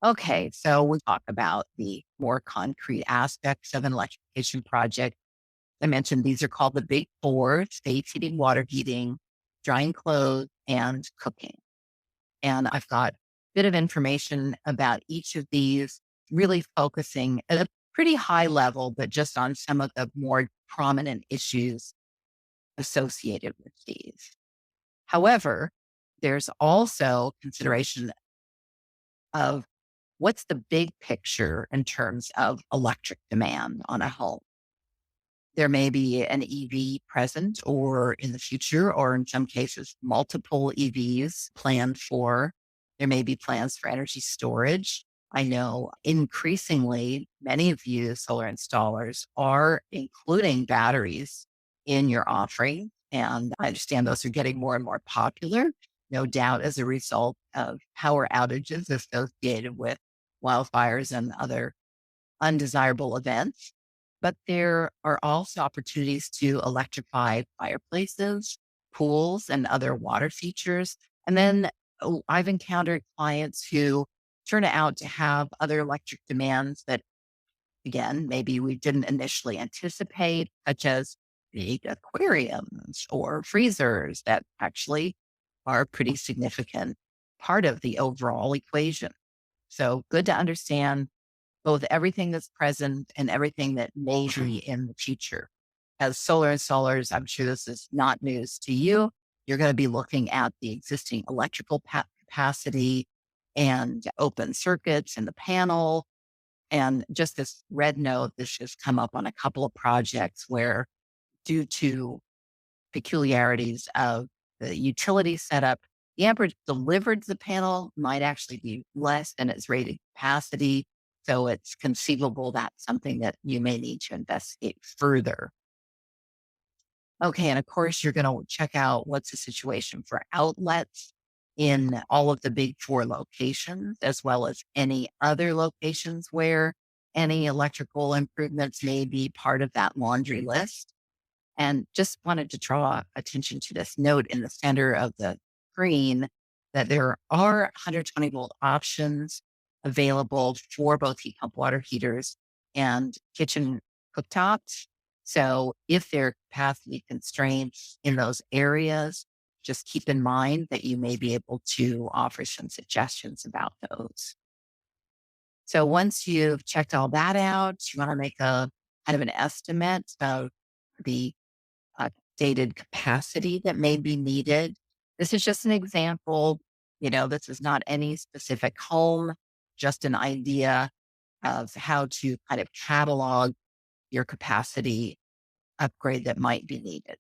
Okay, so we talk about the more concrete aspects of an electrification project. I mentioned these are called the big four: space heating, water heating, drying clothes, and cooking. And I've got a bit of information about each of these, really focusing at a pretty high level, but just on some of the more prominent issues associated with these. However, there's also consideration of what's the big picture in terms of electric demand on a home. There may be an EV present or in the future, or in some cases, multiple EVs planned for. There may be plans for energy storage. I know increasingly many of you solar installers are including batteries in your offering. And I understand those are getting more and more popular, no doubt as a result of power outages associated with wildfires and other undesirable events. But there are also opportunities to electrify fireplaces, pools, and other water features. And then I've encountered clients who turn out to have other electric demands that, again, maybe we didn't initially anticipate, such as big aquariums or freezers that actually are a pretty significant part of the overall equation. So good to understand both everything that's present and everything that may be in the future. As solar installers, I'm sure this is not news to you. You're going to be looking at the existing electrical capacity and open circuits in the panel. And just this red note, this has come up on a couple of projects where, due to peculiarities of the utility setup, the amperage delivered to the panel might actually be less than its rated capacity. So it's conceivable that's something that you may need to investigate further. Okay. And of course, you're going to check out what's the situation for outlets in all of the big four locations, as well as any other locations where any electrical improvements may be part of that laundry list. And just wanted to draw attention to this note in the center of the screen that there are 120-volt options available for both heat pump water heaters and kitchen cooktops. So if there are capacity constraints in those areas, just keep in mind that you may be able to offer some suggestions about those. So once you've checked all that out, you want to make a kind of an estimate of the stated capacity that may be needed. This is just an example. This is not any specific home, just an idea of how to kind of catalog your capacity upgrade that might be needed.